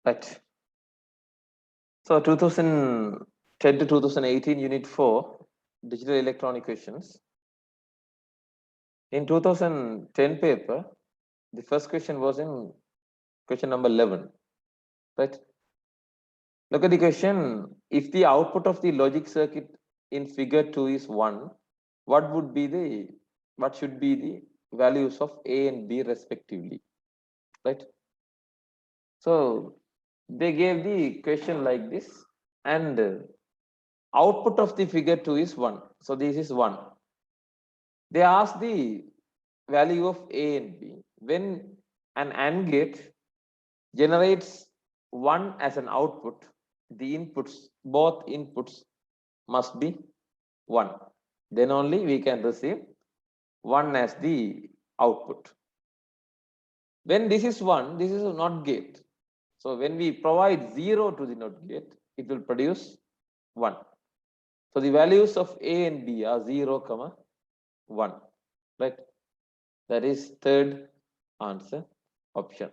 Right. So 2010 to 2018, Unit 4, Digital Electronic Questions. In 2010 paper, the first question was in question number 11. Right. Look at the question. If the output of the logic circuit in figure 2 is 1, what should be the values of A and B respectively? Right. So they gave the question like this, and output of the figure 2 is 1. So this is 1. They ask the value of A and B. When an AND gate generates 1 as an output, the inputs, both inputs must be 1. Then only we can receive 1 as the output. When this is 1, this is a NOT gate. So when we provide 0 to the NOT gate, it will produce 1. So the values of A and B are 0, 1. Right? That is third answer option.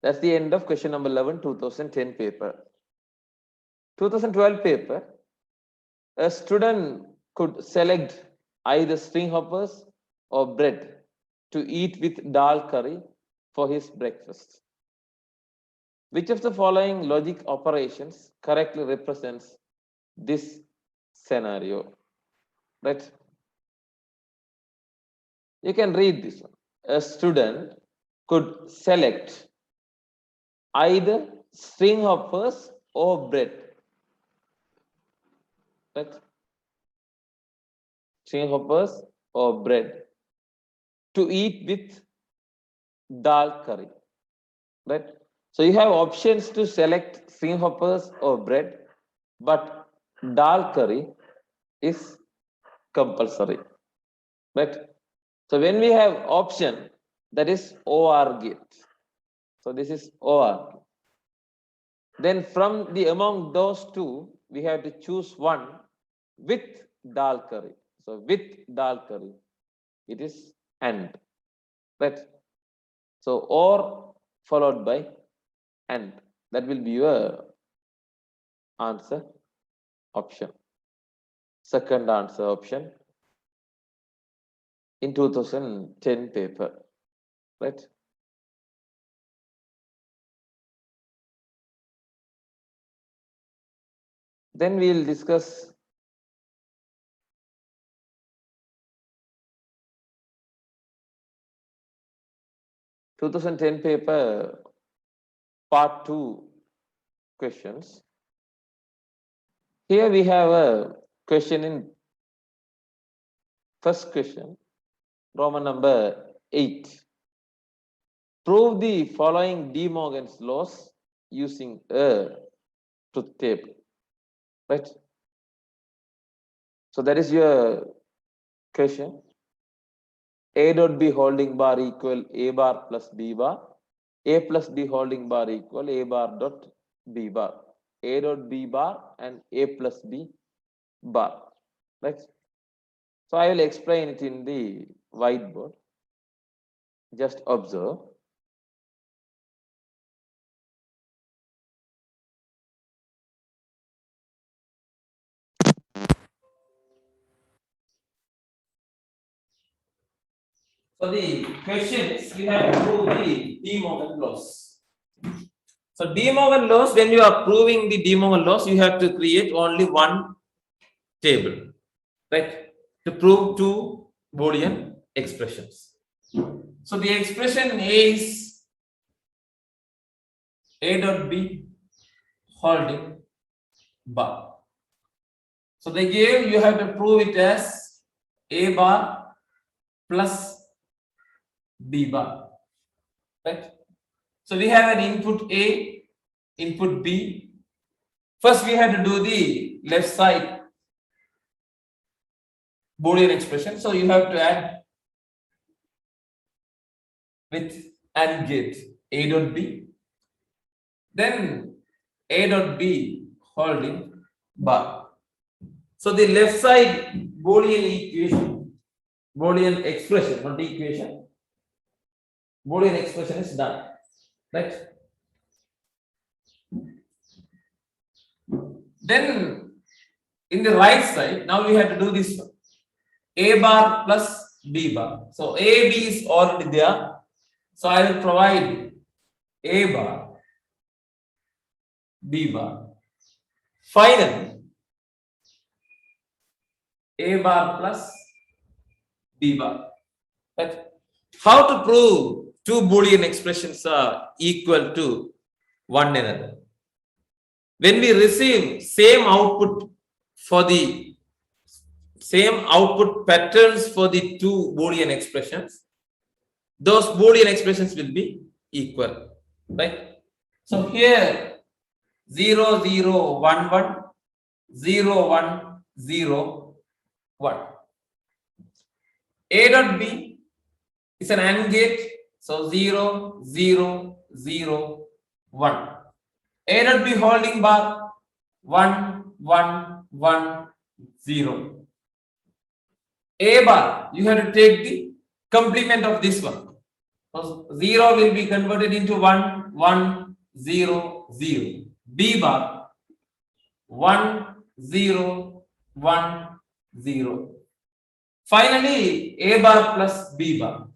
That's the end of question number 11, 2010 paper. 2012 paper, a student could select either string hoppers or bread to eat with dal curry for his breakfast. Which of the following logic operations correctly represents this scenario? Right? You can read this one. A student could select either string hoppers or bread. Right? String hoppers or bread to eat with dal curry. Right? So you have options to select string hoppers or bread, but dal curry is compulsory. Right? So when we have option, that is OR gate. So this is OR. Then from the among those two, we have to choose one with dal curry. So with dal curry, it is AND. Right? So OR followed by AND. That will be your answer option. Second answer option in 2010 paper. Right? Then we will discuss (2010) paper part 2 questions. Here we have a question in first question, Roman number 8. Prove the following De Morgan's laws using a truth table. Right? So that is your question. A dot B holding bar equal A bar plus B bar. A plus B holding bar equal A bar dot B bar. A dot B bar and A plus B bar. Right? So I will explain it in the whiteboard. Just observe. So the question is, you have to prove the De Morgan laws. So De Morgan laws, when you are proving the De Morgan laws, you have to create only one table, right? To prove two Boolean expressions. So the expression A is A dot B holding bar. So they gave, you have to prove it as A bar plus B bar, right? So we have an input A, input B. First we have to do the left side Boolean expression. So you have to add with AND gate A dot B. Then A dot B holding bar. So the left side Boolean equation, Boolean expression, not equation, Boolean expression is done, right? Then in the right side, now we have to do this one. A bar plus B bar. So A, B is already there. So I will provide A bar, B bar. Finally, A bar plus B bar. But how to prove two Boolean expressions are equal to one another? When we receive same output for the same output patterns for the two Boolean expressions, those Boolean expressions will be equal, right? So here 0, 0, 1, 1, 0, 1, 0, 1. A dot B is an AND gate, so 0, 0, 0, 1. A dot B holding bar 1, 1, 1, 0. A bar, you have to take the complement of this one. So 0 will be converted into 1, 1, 0, 0. B bar 1, 0, 1, 0. Finally, A bar plus B bar.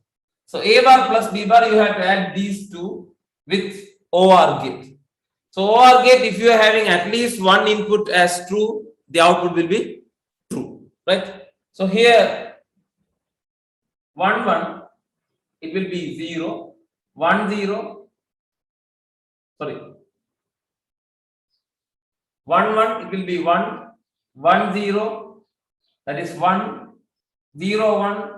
So A bar plus B bar, you have to add these two with OR gate. So OR gate, if you are having at least one input as true, the output will be true, right? So here 1, 1, it will be 0, 1, 0, sorry, 1, 1, it will be 1, 1, 0, that is 1, 0, 1,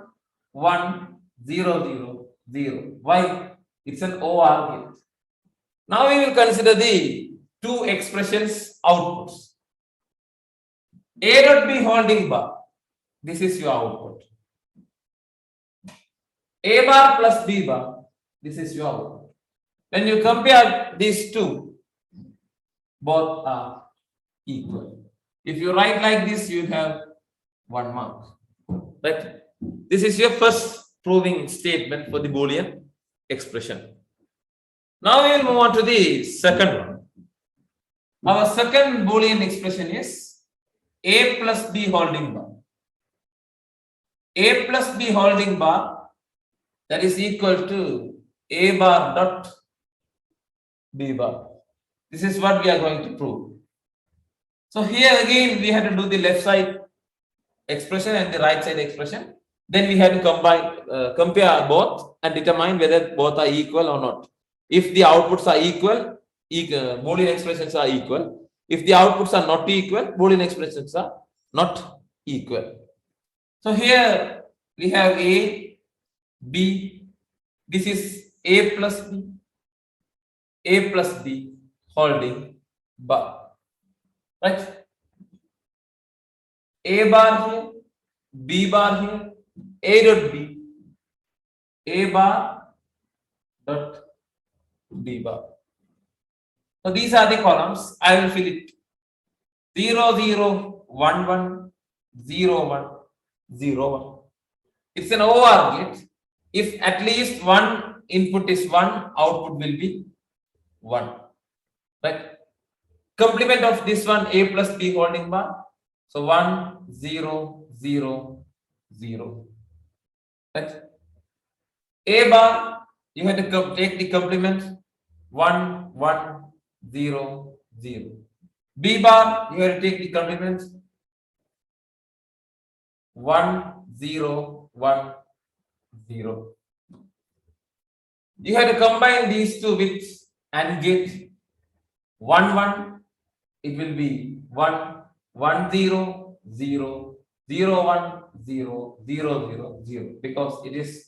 1, 0, 0, 0. Why? It's an OR gate. Now we will consider the two expressions outputs. A dot B holding bar, this is your output. A bar plus B bar, this is your output. When you compare these two, both are equal. If you write like this, you have 1 mark. Right? This is your first proving statement for the Boolean expression. Now we will move on to the second one. Our second Boolean expression is A plus B holding bar. A plus B holding bar, that is equal to A bar dot B bar. This is what we are going to prove. So here again we have to do the left side expression and the right side expression. Then we have to compare both and determine whether both are equal or not. If the outputs are equal, Boolean expressions are equal. If the outputs are not equal, Boolean expressions are not equal. So here we have A, B. This is A plus B holding bar. Right? A bar here, B bar here, A dot B, A bar dot B bar. So these are the columns. I will fill it 0, 0, 1, 1, 0, 1, 0, 1. It's an OR gate. If at least one input is 1, output will be 1. Right? Complement of this one, A plus B holding bar. So 1, 0, 0, 0. Right? A bar, you have to take the complement 1, 1, 0, 0. B bar, you have to take the complement 1, 0, 1, 0. You have to combine these two with AND gate 1, 1. It will be 1, 1, 0, 0, 0, 1, 0, 0, 0, 0, because it is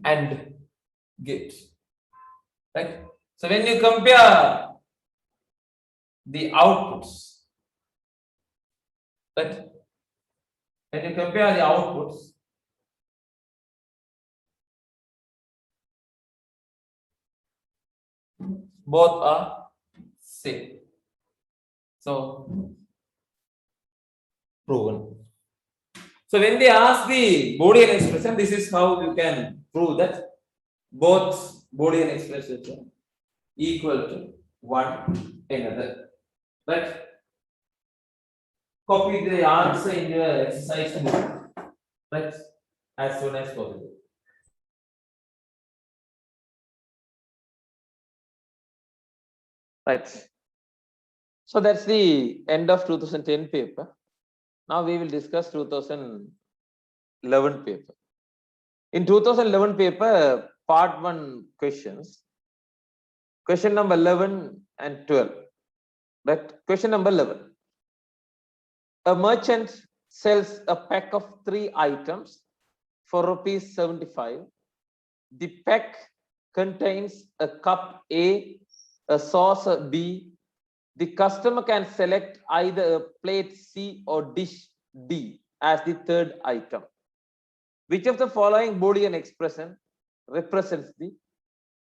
AND gate. Right? So when you compare the outputs, right? When you compare the outputs, both are same. So proven. So when they ask the Boolean expression, this is how you can prove that both Boolean expressions are equal to one another. Right? Copy the answer in your exercise book. Right? As soon as possible. Right. So that's the end of 2010 paper. Now we will discuss 2011 paper. In 2011 paper, part 1 questions. Question number 11 and 12. Right? Question number 11. A merchant sells a pack of 3 items for rupees 75. The pack contains a cup A, a saucer B. The customer can select either a plate C or dish D as the third item. Which of the following Boolean expression represents the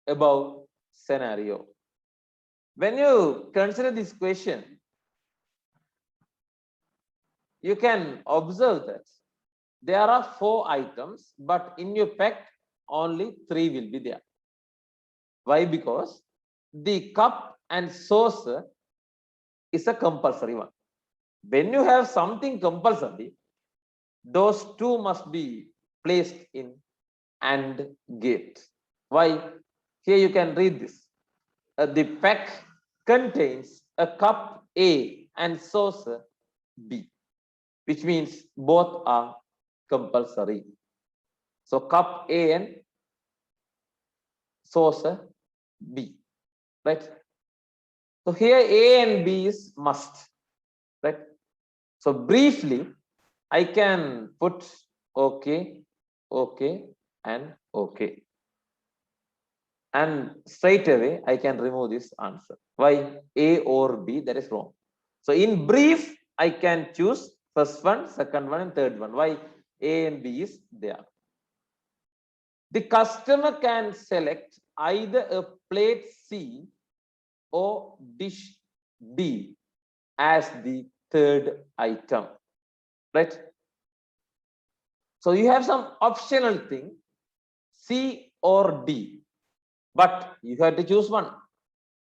above scenario? When you consider this question, you can observe that there are 4 items, but in your pack, only 3 will be there. Why? Because the cup and saucer is a compulsory one. When you have something compulsory, those 2 must be placed in AND gate. Why? Here you can read this. The pack contains a cup A and saucer B, which means both are compulsory. So cup A and saucer B, right? So here A and B is must, right? So briefly, I can put okay, okay, and okay. And straight away, I can remove this answer. Why? A or B, that is wrong. So in brief, I can choose first one, second one, and third one. Why? A and B is there. The customer can select either a plate C or dish D as the third item, right? So you have some optional thing, C or D, but you have to choose one.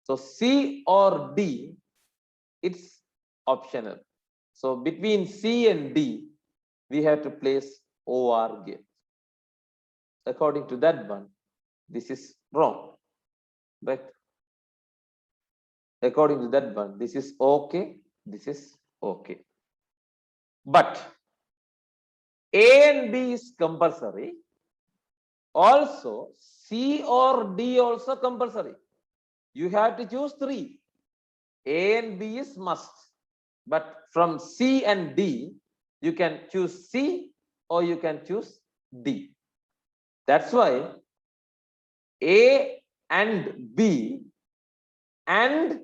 So C or D, it's optional. So between C and D, we have to place OR gate. According to that one, this is wrong, right? According to that one, this is okay, this is okay. But A and B is compulsory. Also, C or D also compulsory. You have to choose 3. A and B is must. But from C and D, you can choose C or you can choose D. That's why A and B and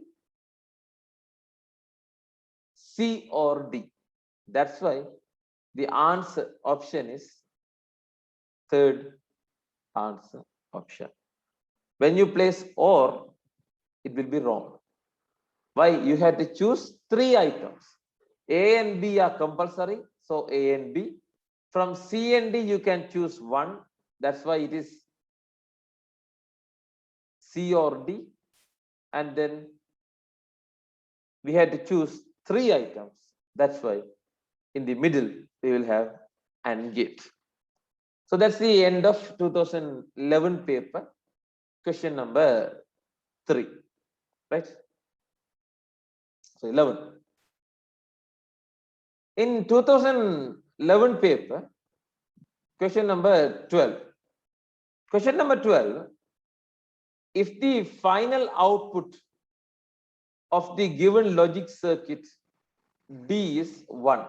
C or D. That's why the answer option is third answer option. When you place OR, it will be wrong. Why? You have to choose 3 items. A and B are compulsory, so A and B. From C and D, you can choose 1. That's why it is C or D. And then we had to choose 3 items. That's why in the middle, we will have AND gate. So that's the end of 2011 paper. Question number 3, right? So 11. In 2011 paper, question number 12. Question number 12, if the final output of the given logic circuit D is 1,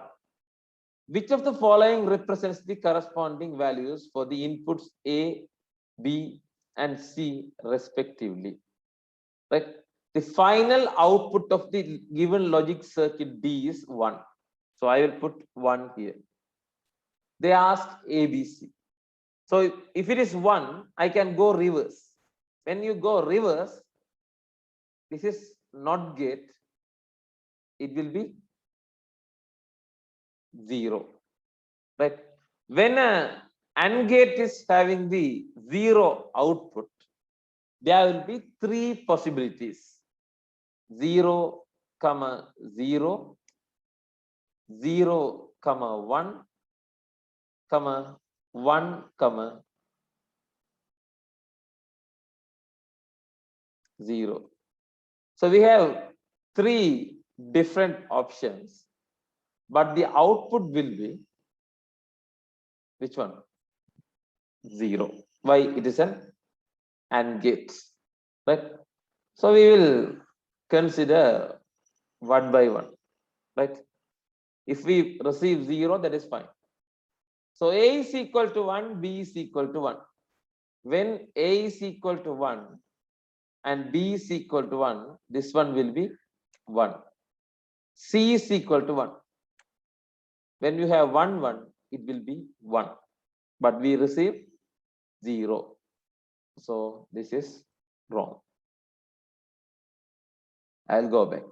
which of the following represents the corresponding values for the inputs A, B, and C respectively? Right? The final output of the given logic circuit D is 1. So I will put 1 here. They asked ABC. So if it is 1, I can go reverse. When you go reverse, this is not gate. It will be 0. Right? When a AND gate is having the 0 output, there will be 3 possibilities: 0, comma 0, 0, comma 1, comma 1, comma 0. So we have three different options, but the output will be which one? 0. Why? It is an AND gate, right? So we will consider one by one, right? If we receive 0, that is fine. So A is equal to 1, B is equal to 1. When A is equal to 1 and B is equal to 1, this one will be 1. C is equal to 1. When you have 1, 1, it will be 1. But we receive 0. So this is wrong. I'll go back.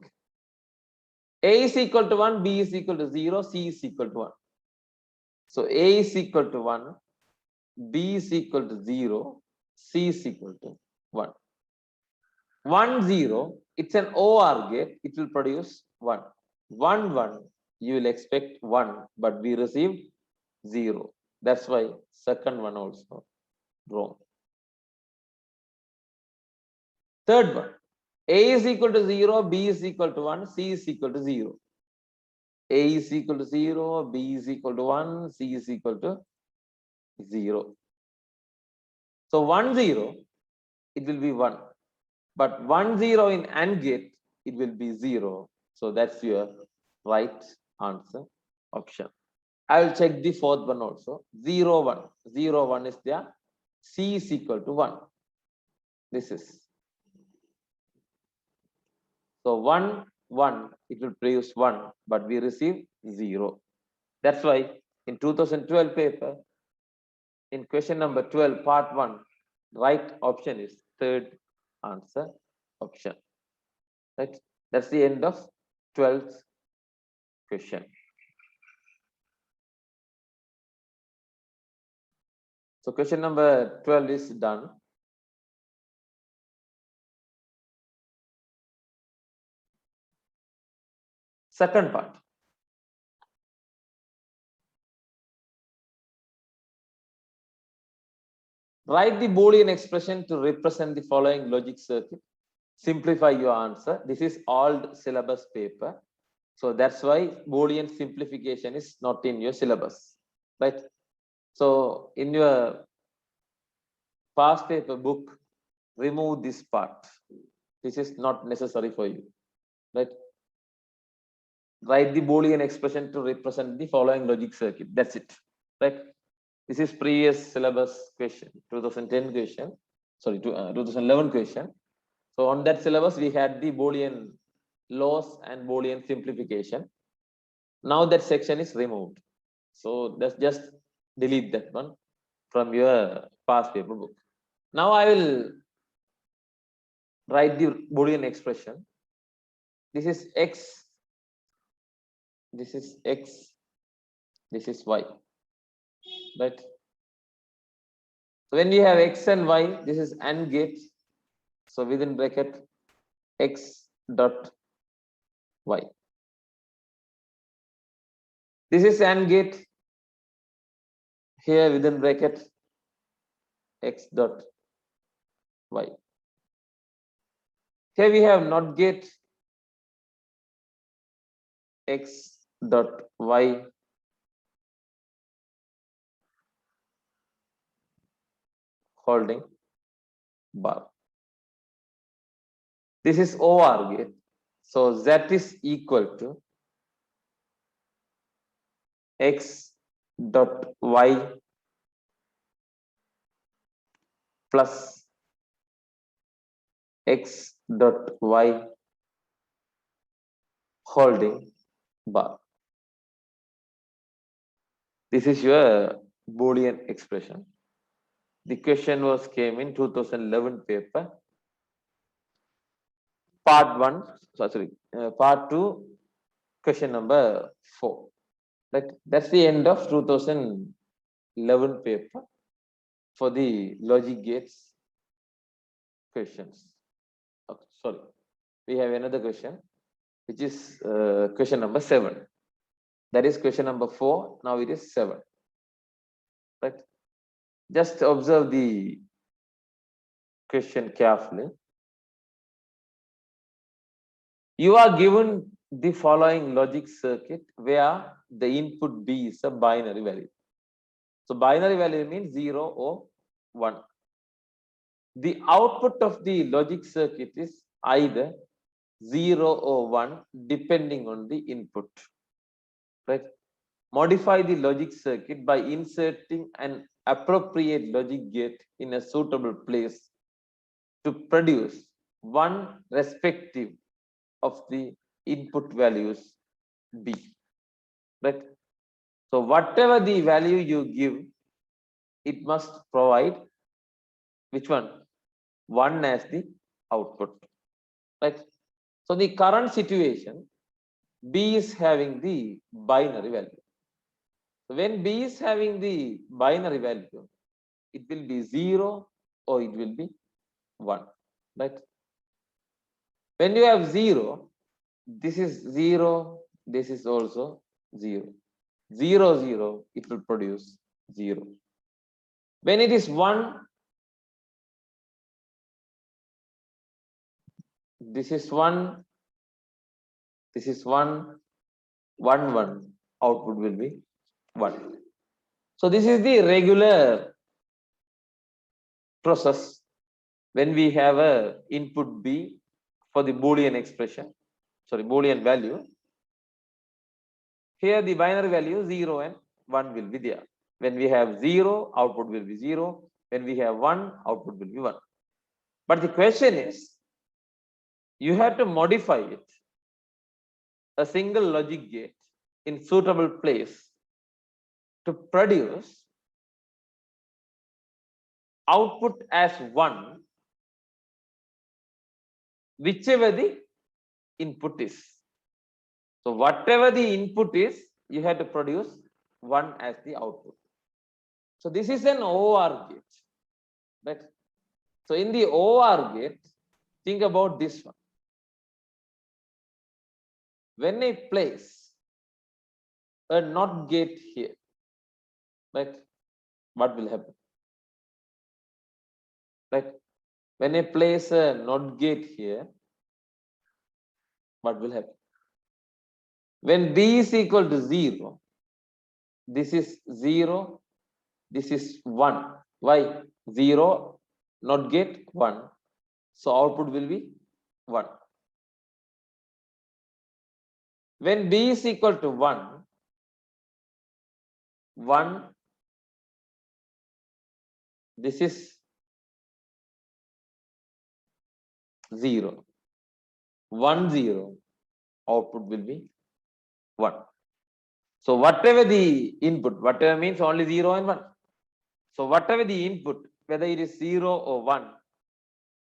A is equal to 1, B is equal to 0, C is equal to 1. So A is equal to 1, B is equal to 0, C is equal to 1. 1, 0, it's an OR gate, it will produce 1. 1, 1, you will expect 1, but we received 0. That's why second one also wrong. Third one, A is equal to 0, B is equal to 1, C is equal to 0. A is equal to 0, B is equal to 1, C is equal to 0. So 1, 0, it will be 1. But 1, 0 in AND gate, it will be 0. So that's your right answer option. I will check the fourth one also. 0, 1. 0, 1 is there. C is equal to 1. This is. So 1, 1, it will produce 1, but we receive 0. That's why in 2012 paper, in question number 12, part 1, right option is third answer option. Right? That's the end of 12th question. So question number 12 is done. Second part. Write the Boolean expression to represent the following logic circuit. Simplify your answer. This is old syllabus paper. So that's why Boolean simplification is not in your syllabus, right? So in your past paper book, remove this part. This is not necessary for you, right? Write the Boolean expression to represent the following logic circuit. That's it, right? This is previous syllabus question, 2010 question, sorry, 2011 question. So on that syllabus, we had the Boolean laws and Boolean simplification. Now that section is removed. So let's just delete that one from your past paper book. Now I will write the Boolean expression. This is X, this is X, this is Y, right? So when you have X and Y, this is AND gate. So within bracket X dot Y. This is AND gate. Here within bracket X dot Y. Here we have NOT gate X dot Y holding bar. This is OR gate. So Z is equal to X dot Y plus X dot Y holding bar. This is your Boolean expression. The question was came in 2011 paper. Part 1, part 2, question number 4. Right? That's the end of 2011 paper for the logic gates questions. Okay, sorry, we have another question. which is question number 7. That is question number 4. Now it is 7. Right? Just observe the question carefully. You are given the following logic circuit where the input B is a binary value. So binary value means 0 or 1. The output of the logic circuit is either 0 or 1 depending on the input. Right? Modify the logic circuit by inserting an appropriate logic gate in a suitable place to produce one respective of the input values B. Right? So whatever the value you give, it must provide which one? 1 as the output. Right? So the current situation, B is having the binary value. So when B is having the binary value, it will be 0 or it will be 1. Right? When you have 0, this is 0, this is also 0. 0, 0, it will produce 0. When it is 1, this is 1, this is 1, 1, 1, output will be 1. So this is the regular process when we have a input B for the Boolean expression, sorry, Boolean value. Here the binary value 0 and 1 will be there. When we have 0, output will be 0. When we have 1, output will be 1. But the question is, you have to modify it, a single logic gate in suitable place to produce output as 1, whichever the input is. So whatever the input is, you have to produce 1 as the output. So this is an OR gate. Right? So in the OR gate, think about this one. When I place a NOT gate here, right, what will happen? Right? When I place a NOT gate here, what will happen? When B is equal to 0, this is 0, this is 1. Why? 0, NOT gate 1. So output will be 1. When B is equal to 1, 1, this is 0. 1, 0, output will be 1. So whatever the input, whatever means only 0 and 1. So whatever the input, whether it is 0 or 1,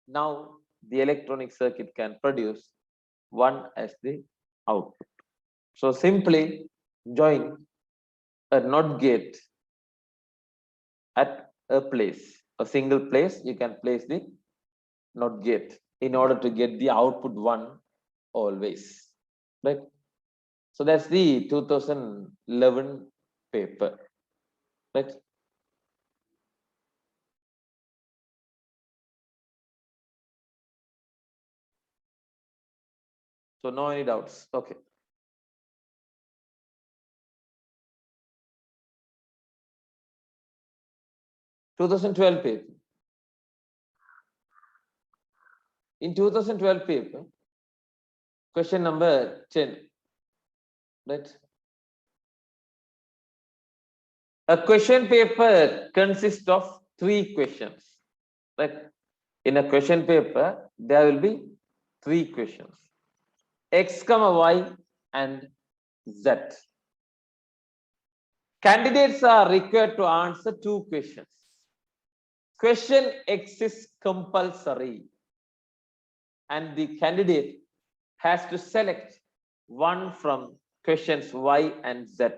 now the electronic circuit can produce 1 as the output. So simply join a NOT gate at a place, a single place, you can place the NOT gate in order to get the output 1 always. Right? So that's the 2011 paper. Right? So no any doubts. Okay. (2012) paper. In 2012 paper, question number 10. Right? A question paper consists of 3 questions. Right? In a question paper, there will be 3 questions. X, Y, and Z. Candidates are required to answer 2 questions. Question X is compulsory, and the candidate has to select one from questions Y and Z.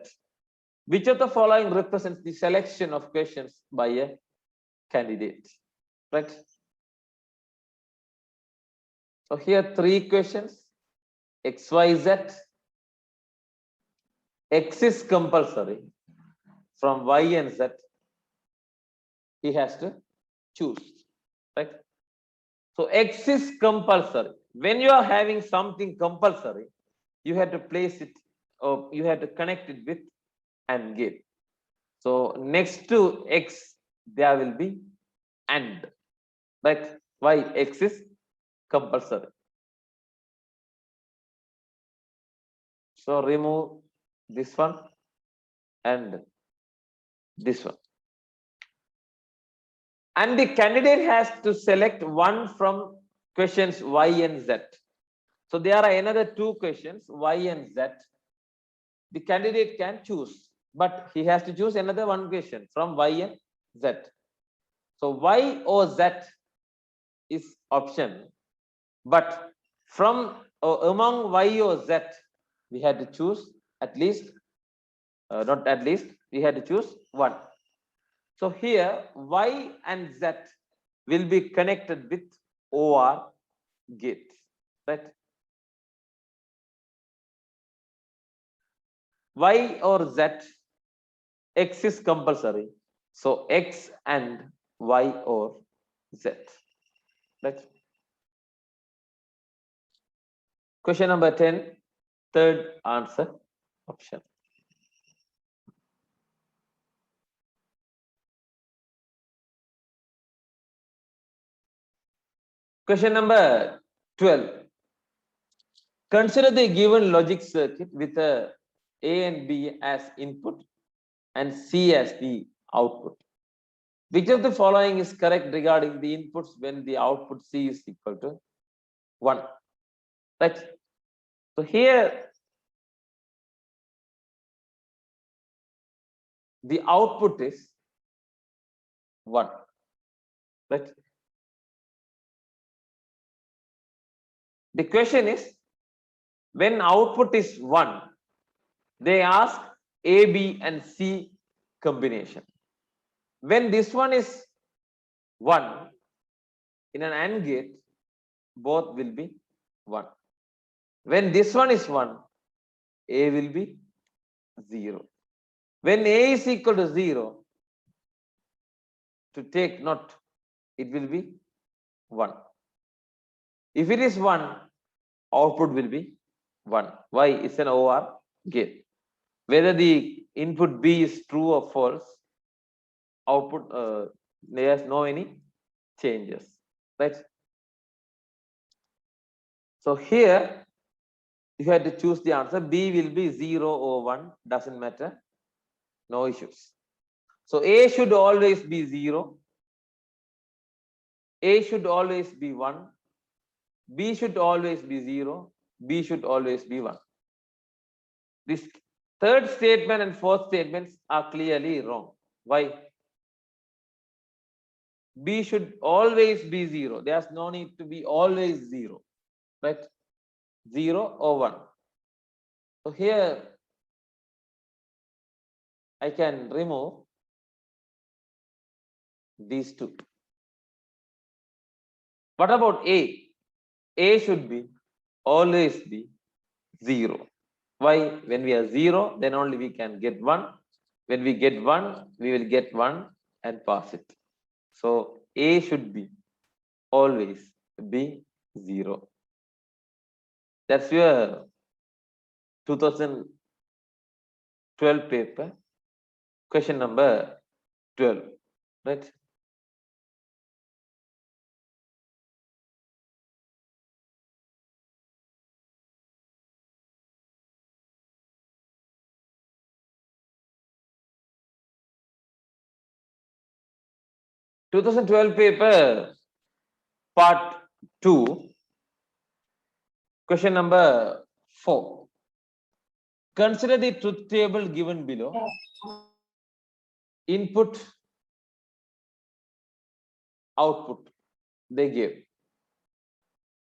Which of the following represents the selection of questions by a candidate? Right? So here 3 questions. XYZ, X is compulsory. From Y and Z, he has to choose, right? So X is compulsory. When you are having something compulsory, you have to place it, or you have to connect it with AND gate. So next to X, there will be AND, right? Why? X is compulsory. So remove this one and this one. And the candidate has to select one from questions Y and Z. So there are another two questions, Y and Z. The candidate can choose, but he has to choose another one question from Y and Z. So Y or Z is option, but from among Y or Z, we had to choose at least, not at least, we had to choose one. So here Y and Z will be connected with OR gate, right? Y or Z, X is compulsory. So X and Y or Z, right? Question number 10, third answer option. Question number 12. Consider the given logic circuit with A and B as input and C as the output. Which of the following is correct regarding the inputs when the output C is equal to 1? Right. So here the output is 1. Right. The question is, when output is 1, they ask A, B, and C combination. When this one is 1, in an AND gate, both will be 1. When this one is 1, A will be 0. When A is equal to 0, to take not, it will be 1. If it is 1, output will be 1. Why? It's an OR gate. Whether the input B is true or false, output, there's no any changes, right? So here you have to choose the answer. B will be 0 or 1, doesn't matter, no issues. So A should always be 0, A should always be 1, B should always be 0, B should always be 1. This third statement and fourth statements are clearly wrong. Why? B should always be 0. There's no need to be always 0, right? 0 or 1. So here I can remove these two. What about A? A should be always be 0. Why? When we are 0, then only we can get 1. When we get 1, we will get 1 and pass it. So A should be always be 0. That's your 2012 paper, question number 12, right? paper, part 2, question number 4. Consider the truth table given below. Input, output, they gave.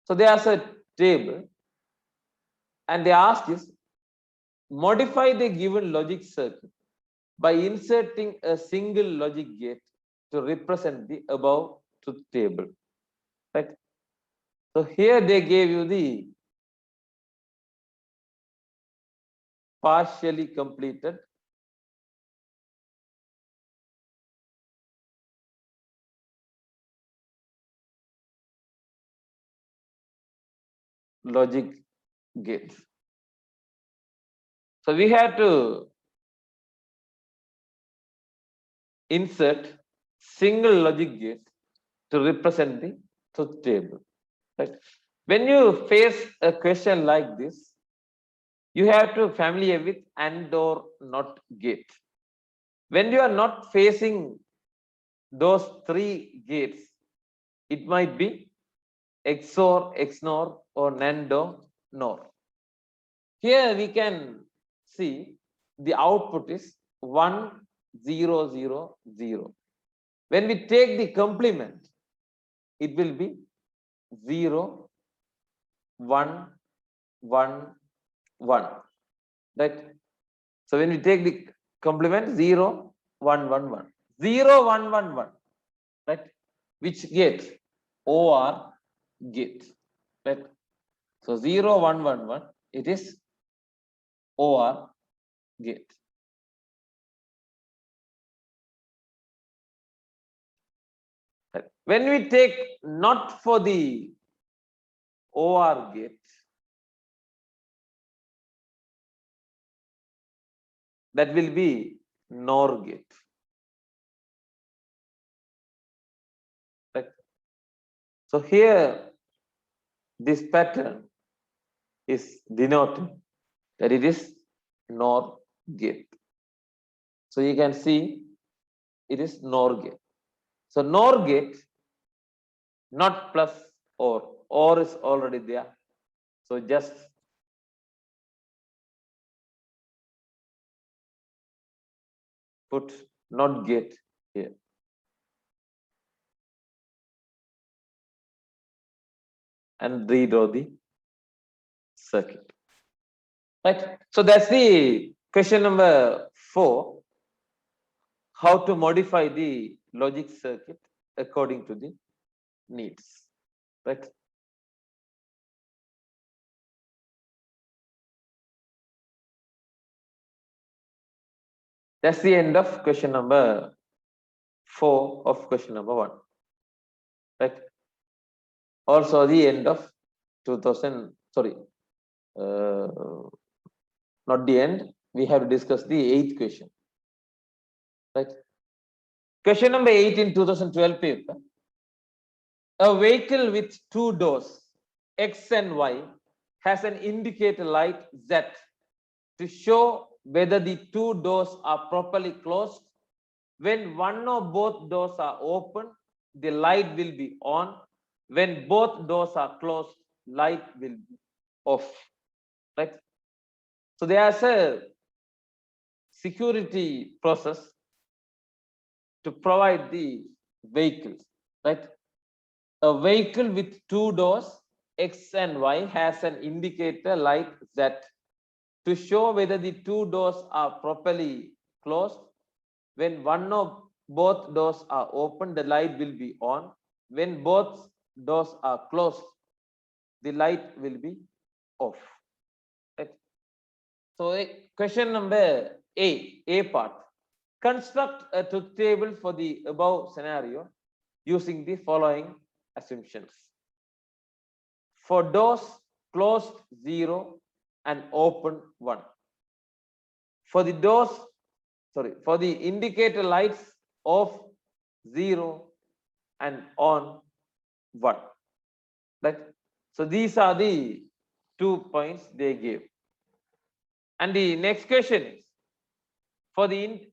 So there's a table and they ask is, modify the given logic circuit by inserting a single logic gate to represent the above truth table, right? So here they gave you the partially completed logic gate. So we have to insert single logic gate to represent the truth table. Right? When you face a question like this, you have to familiar with AND or NOT gate. When you are not facing those three gates, it might be XOR, XNOR, or NAND or NOR. Here we can see the output is 1, 0, 0, 0. When we take the complement, it will be 0, 1, 1, 1. Right? So when we take the complement 0, 1, 1, 1. 0, 1, 1, 1. Right? Which gate? OR gate. Right? So 0, 1, 1, 1. It is OR gate. Right? When we take not for the OR gate, that will be NOR gate. Right? So here, this pattern is denoting that it is NOR gate. So you can see it is NOR gate. So NOR gate, not plus or is already there. So just put NOT gate here. And redraw the circuit. Right. So that's the question number 4. How to modify the logic circuit according to the needs. Right. That's the end of question number 4 of question number 1. Right. Also the end of 2000, sorry, not the end. We have discussed the 8th question. Right. Question number 8 in 2012 paper. A vehicle with 2 doors, X and Y, has an indicator light Z to show whether the 2 doors are properly closed. When one or both doors are open, the light will be on. When both doors are closed, light will be off. Right? So there's a security process to provide the vehicles. Right? A vehicle with 2 doors, X and Y, has an indicator light Z to show whether the 2 doors are properly closed. When one or both doors are open, the light will be on. When both doors are closed, the light will be off. Right? So question number A part. Construct a truth table for the above scenario using the following assumptions. For doors closed 0 and open 1. For the doors, sorry, for the indicator lights off 0 and on 1. Right? So these are the 2 points they gave. And the next question is, for the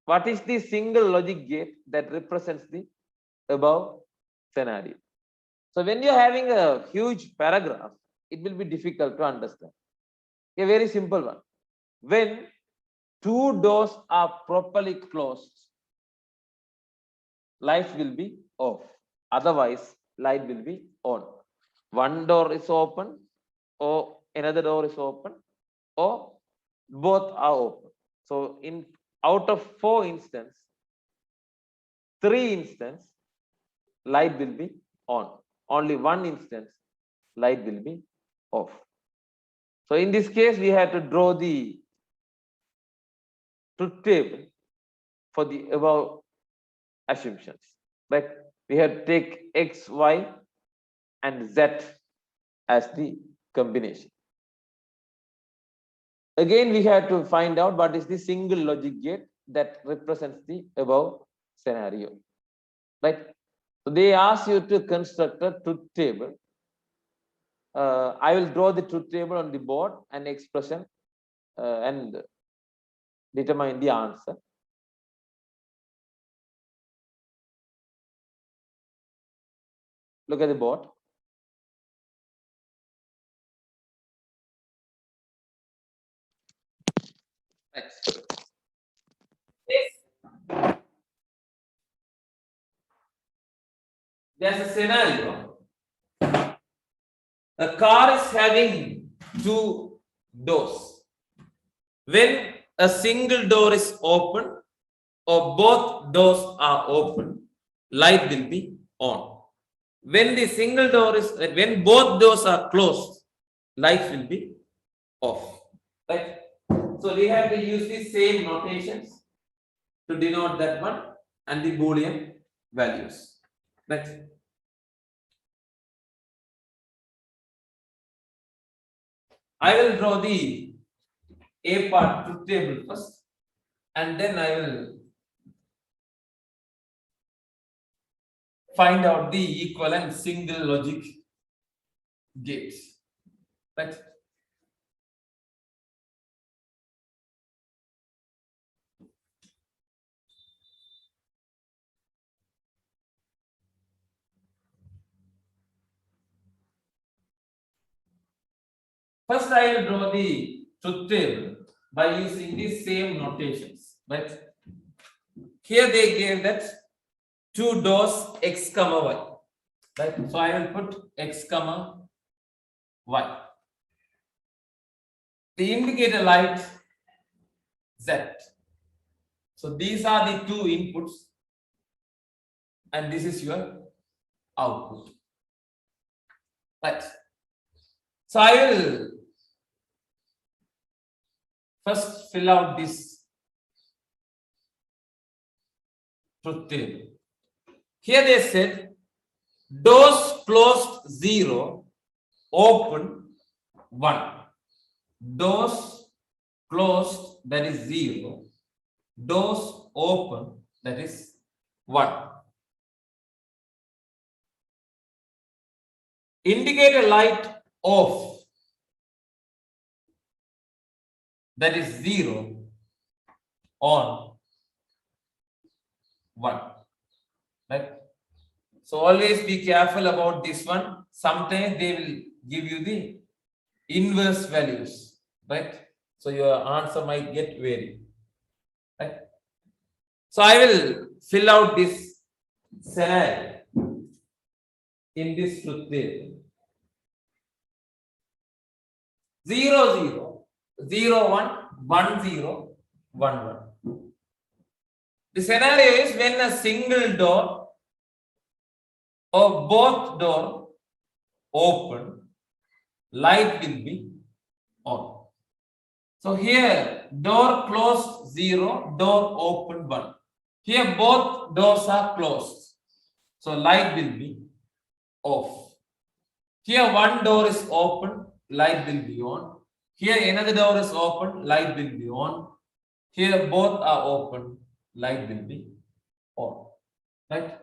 what is the single logic gate that represents the above scenario? So when you're having a huge paragraph, it will be difficult to understand. A very simple one. When 2 doors are properly closed, light will be off. Otherwise, light will be on. One door is open, or another door is open, or both are open. So in out of 4 instances, 3 instances, light will be on. Only 1 instance, light will be off. So in this case, we had to draw the truth table for the above assumptions. Right? We have to take X, Y, and Z as the combination. Again, we have to find out what is the single logic gate that represents the above scenario. Right? So they ask you to construct a truth table. I will draw the truth table on the board and expression and determine the answer. Look at the board. There's a scenario. A car is having two doors. When a single door is open or both doors are open, light will be on. When the single door is, when both doors are closed, light will be off. Right? So we have to use the same notations to denote that one and the Boolean values. Next. I will draw the A part truth table first, and then I will find out the equivalent single logic gates. Right? First, I will draw the truth table by using the same notations. Right? Here they gave that two doors X comma Y. Right? So I will put X comma Y. The indicator light Z. So these are the two inputs, and this is your output. Right. So I will first fill out this truth table. Here they said doors closed 0, open 1. Doors closed, that is 0. Doors open, that is 1. Indicator light off, that is 0, on 1. Right? So always be careful about this one. Sometimes they will give you the inverse values, right? So your answer might get varied. Right? So I will fill out this scenario in this truth table. 0, 0, 0, 1, 1, 0, 1, 1. The scenario is when a single door or both door open, light will be on. So here door closed 0, door open 1. Here both doors are closed, so light will be off. Here one door is open, light will be on. Here another door is open, light will be on. Here both are open, light will be on. Right?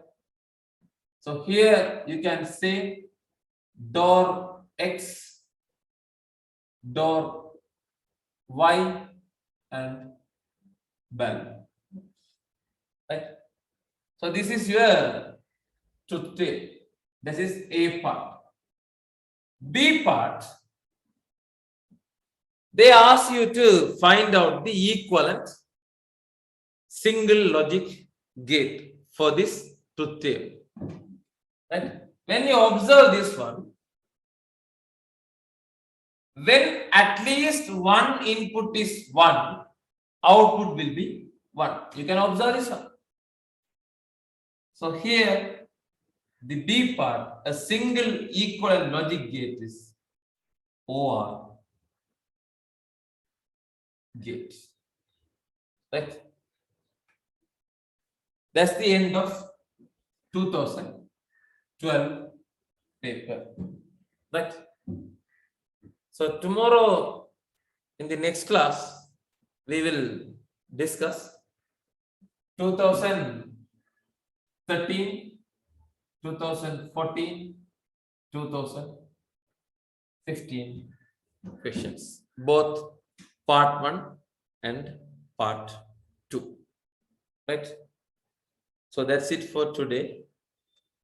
So here you can say door X, door Y, and bulb. Right? So this is your truth table. This is A part. B part, they ask you to find out the equivalent single logic gate for this truth table. Right? When you observe this one, when at least one input is 1, output will be 1. You can observe this one. So here, the B part, a single equivalent logic gate is OR gate. Right? That's the end of 2012 paper. Right? So tomorrow in the next class, we will discuss 2013, 2014, 2015 questions, both part 1 and part 2. Right? So that's it for today.